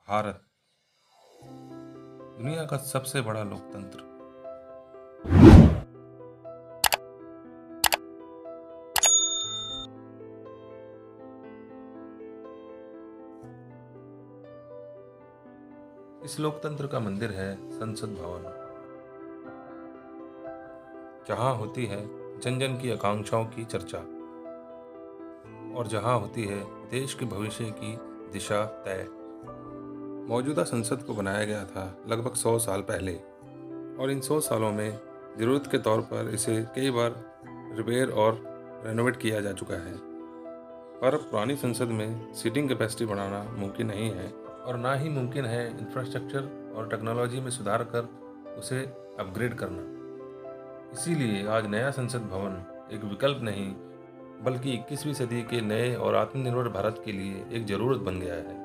भारत दुनिया का सबसे बड़ा लोकतंत्र। इस लोकतंत्र का मंदिर है संसद भवन, जहां होती है जन जन की आकांक्षाओं की चर्चा और जहां होती है देश के भविष्य की दिशा तय। मौजूदा संसद को बनाया गया था लगभग 100 साल पहले और इन 100 सालों में ज़रूरत के तौर पर इसे कई बार रिपेयर और रेनोवेट किया जा चुका है। पर पुरानी संसद में सीटिंग कैपेसिटी बढ़ाना मुमकिन नहीं है और ना ही मुमकिन है इंफ्रास्ट्रक्चर और टेक्नोलॉजी में सुधार कर उसे अपग्रेड करना। इसीलिए आज नया संसद भवन एक विकल्प नहीं बल्कि 21वीं सदी के नए और आत्मनिर्भर भारत के लिए एक ज़रूरत बन गया है।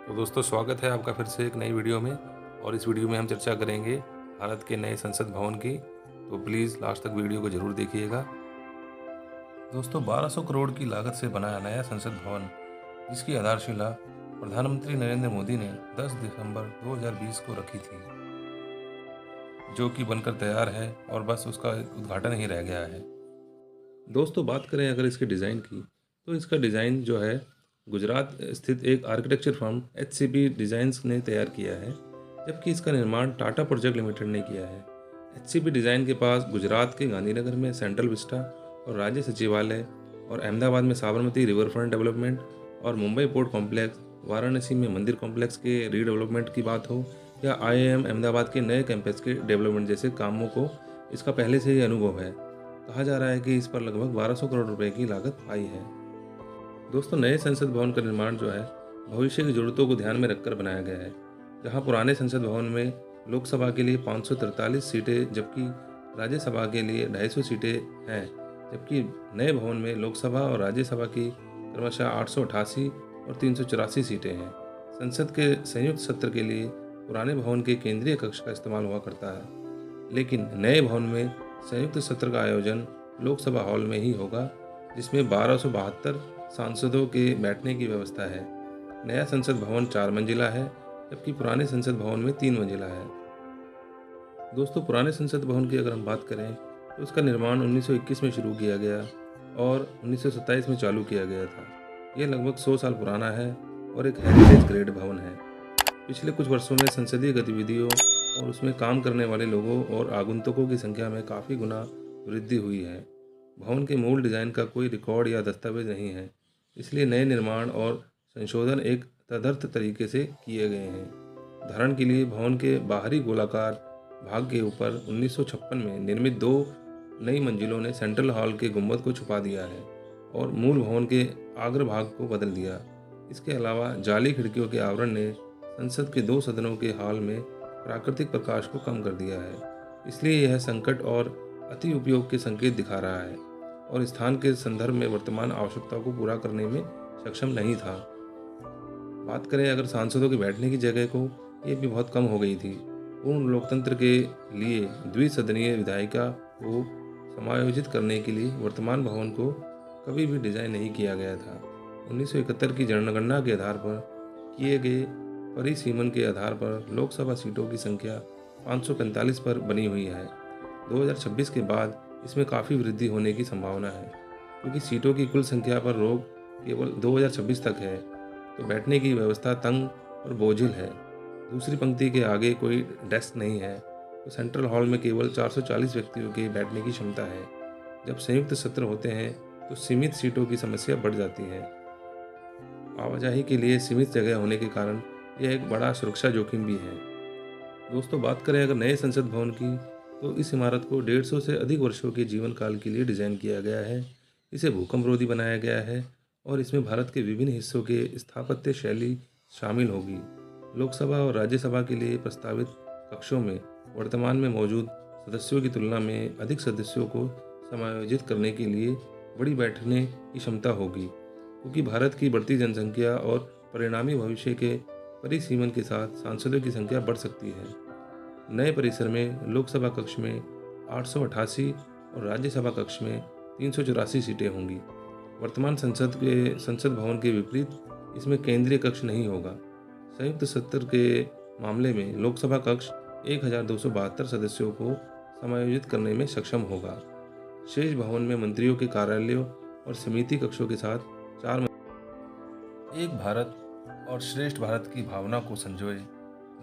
तो दोस्तों, स्वागत है आपका फिर से एक नई वीडियो में। और इस वीडियो में हम चर्चा करेंगे भारत के नए संसद भवन की, तो प्लीज़ लास्ट तक वीडियो को ज़रूर देखिएगा। दोस्तों, 1200 करोड़ की लागत से बनाया नया संसद भवन, जिसकी आधारशिला प्रधानमंत्री नरेंद्र मोदी ने 10 दिसंबर 2020 को रखी थी, जो कि बनकर तैयार है और बस उसका उद्घाटन ही रह गया है। दोस्तों, बात करें अगर इसके डिज़ाइन की, तो इसका डिज़ाइन जो है गुजरात स्थित एक आर्किटेक्चर फर्म HCP डिज़ाइंस ने तैयार किया है, जबकि इसका निर्माण टाटा प्रोजेक्ट लिमिटेड ने किया है। HCP डिज़ाइन के पास गुजरात के गांधीनगर में सेंट्रल विस्टा और राज्य सचिवालय, और अहमदाबाद में साबरमती रिवरफ्रंट डेवलपमेंट, और मुंबई पोर्ट कॉम्प्लेक्स, वाराणसी में मंदिर कॉम्प्लेक्स के रीडेवलपमेंट की बात हो या IIM अहमदाबाद के नए कैंपस के डेवलपमेंट जैसे कामों को इसका पहले से ही अनुभव है। कहा जा रहा है कि इस पर लगभग 1200 करोड़ रुपए की लागत आई है। दोस्तों, नए संसद भवन का निर्माण जो है भविष्य की जरूरतों को ध्यान में रखकर बनाया गया है। जहां पुराने संसद भवन में लोकसभा के लिए 543 सीटें जबकि राज्यसभा के लिए 250 सीटें हैं, जबकि नए भवन में लोकसभा और राज्यसभा की क्रमशः 888 और 384 सीटें हैं। संसद के संयुक्त सत्र के लिए पुराने भवन के केंद्रीय कक्ष का इस्तेमाल हुआ करता है, लेकिन नए भवन में संयुक्त सत्र का आयोजन लोकसभा हॉल में ही होगा, जिसमें 1272 सांसदों के बैठने की व्यवस्था है। नया संसद भवन 4 मंजिला है, जबकि पुराने संसद भवन में 3 मंजिला है। दोस्तों, पुराने संसद भवन की अगर हम बात करें तो उसका निर्माण 1921 में शुरू किया गया और 1927 में चालू किया गया था। यह लगभग 100 साल पुराना है और एक हेरिटेज ग्रेड भवन है। पिछले कुछ वर्षों में संसदीय गतिविधियों और उसमें काम करने वाले लोगों और आगंतुकों की संख्या में काफ़ी गुना वृद्धि हुई है। भवन के मूल डिज़ाइन का कोई रिकॉर्ड या दस्तावेज नहीं है, इसलिए नए निर्माण और संशोधन एक तदर्थ तरीके से किए गए हैं। उदाहरण के लिए, भवन के बाहरी गोलाकार भाग के ऊपर 1956 में निर्मित 2 नई मंजिलों ने सेंट्रल हॉल के गुंबद को छुपा दिया है और मूल भवन के अग्र भाग को बदल दिया। इसके अलावा जाली खिड़कियों के आवरण ने संसद के 2 सदनों के हॉल में प्राकृतिक प्रकाश को कम कर दिया है, इसलिए यह संकट और अति उपयोग के संकेत दिखा रहा है और स्थान के संदर्भ में वर्तमान आवश्यकता को पूरा करने में सक्षम नहीं था। बात करें अगर सांसदों के बैठने की जगह को, ये भी बहुत कम हो गई थी। पूर्ण लोकतंत्र के लिए द्विसदनीय विधायिका को समायोजित करने के लिए वर्तमान भवन को कभी भी डिजाइन नहीं किया गया था। 1971 की जनगणना के आधार पर किए गए परिसीमन के आधार पर लोकसभा सीटों की संख्या 545 पर बनी हुई है। 2026 के बाद इसमें काफ़ी वृद्धि होने की संभावना है, क्योंकि सीटों की कुल संख्या पर रोक केवल 2026 तक है, तो बैठने की व्यवस्था तंग और बोझिल है। दूसरी पंक्ति के आगे कोई डेस्क नहीं है, तो सेंट्रल हॉल में केवल 440 व्यक्तियों के बैठने की क्षमता है। जब संयुक्त सत्र होते हैं तो सीमित सीटों की समस्या बढ़ जाती है। आवाजाही के लिए सीमित जगह होने के कारण यह एक बड़ा सुरक्षा जोखिम भी है। दोस्तों, बात करें अगर नए संसद भवन की, तो इस इमारत को 150 से अधिक वर्षों के जीवन काल के लिए डिज़ाइन किया गया है। इसे भूकंपरोधी बनाया गया है और इसमें भारत के विभिन्न हिस्सों के स्थापत्य शैली शामिल होगी। लोकसभा और राज्यसभा के लिए प्रस्तावित कक्षों में वर्तमान में मौजूद सदस्यों की तुलना में अधिक सदस्यों को समायोजित करने के लिए बड़ी बैठने की क्षमता होगी, क्योंकि भारत की बढ़ती जनसंख्या और परिणामी भविष्य के परिसीमन के साथ सांसदों की संख्या बढ़ सकती है। नए परिसर में लोकसभा कक्ष में 888 और राज्यसभा कक्ष में 384 सीटें होंगी। वर्तमान संसद भवन के विपरीत इसमें केंद्रीय कक्ष नहीं होगा। संयुक्त सत्र के मामले में लोकसभा कक्ष 1272 सदस्यों को समायोजित करने में सक्षम होगा। शेष भवन में मंत्रियों के कार्यालयों और समिति कक्षों के साथ 4 एक भारत और श्रेष्ठ भारत की भावना को संजोए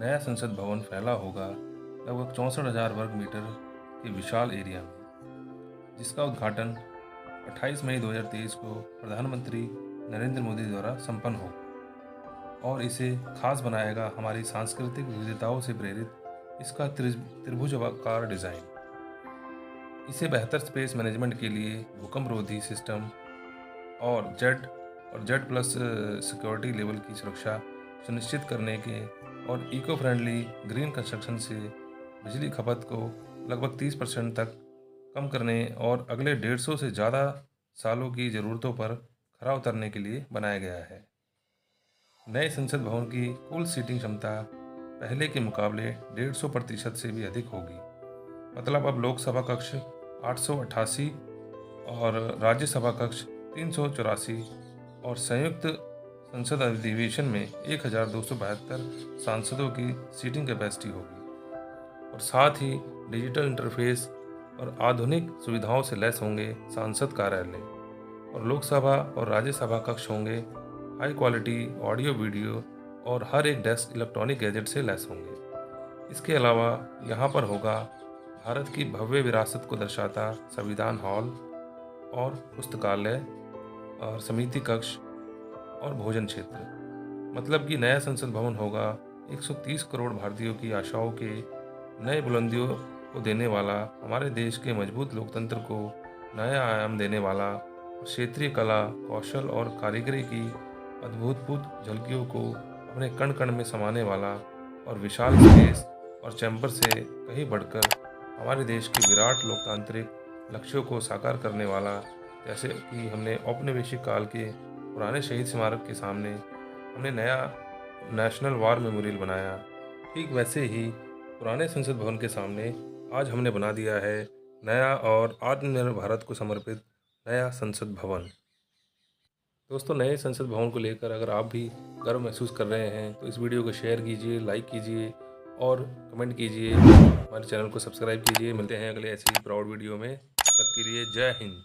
नया संसद भवन फैला होगा लगभग 64,000 वर्ग मीटर के विशाल एरिया में, जिसका उद्घाटन 28 मई 2023 को प्रधानमंत्री नरेंद्र मोदी द्वारा संपन्न होगा और इसे खास बनाएगा हमारी सांस्कृतिक विविधताओं से प्रेरित इसका त्रिभुजाकार डिज़ाइन। इसे बेहतर स्पेस मैनेजमेंट के लिए भूकंप रोधी सिस्टम और जेड प्लस सिक्योरिटी लेवल की सुरक्षा सुनिश्चित करने के और इको फ्रेंडली ग्रीन कंस्ट्रक्शन से बिजली खपत को लगभग 30% तक कम करने और अगले 150 से ज़्यादा सालों की ज़रूरतों पर खरा उतरने के लिए बनाया गया है। नए संसद भवन की कुल सीटिंग क्षमता पहले के मुकाबले 150% से भी अधिक होगी। मतलब अब लोकसभा कक्ष 888 और राज्यसभा कक्ष 384 और संयुक्त संसद अधिवेशन में 1272 सांसदों की सीटिंग कैपेसिटी होगी और साथ ही डिजिटल इंटरफेस और आधुनिक सुविधाओं से लैस होंगे सांसद कार्यालय और लोकसभा और राज्यसभा कक्ष होंगे हाई क्वालिटी ऑडियो वीडियो और हर एक डेस्क इलेक्ट्रॉनिक गैजेट से लैस होंगे। इसके अलावा यहाँ पर होगा भारत की भव्य विरासत को दर्शाता संविधान हॉल और पुस्तकालय और समिति कक्ष और भोजन क्षेत्र। मतलब कि नया संसद भवन होगा 130 करोड़ भारतीयों की आशाओं के नए बुलंदियों को देने वाला, हमारे देश के मजबूत लोकतंत्र को नया आयाम देने वाला, क्षेत्रीय कला कौशल और कारीगरी की अद्भुत झलकियों को अपने कण कण में समाने वाला और विशाल स्पेस और चैम्बर से कहीं बढ़कर हमारे देश के विराट लोकतांत्रिक लक्ष्यों को साकार करने वाला। जैसे कि हमने औपनिवेशिक काल के पुराने शहीद स्मारक के सामने हमने नया नेशनल वार मेमोरियल बनाया, ठीक वैसे ही पुराने संसद भवन के सामने आज हमने बना दिया है नया और आत्मनिर्भर भारत को समर्पित नया संसद भवन। दोस्तों, नए संसद भवन को लेकर अगर आप भी गर्व महसूस कर रहे हैं तो इस वीडियो को शेयर कीजिए, लाइक कीजिए और कमेंट कीजिए। हमारे चैनल को सब्सक्राइब कीजिए। मिलते हैं अगले ऐसी प्राउड वीडियो में। तब तक के लिए जय हिंद।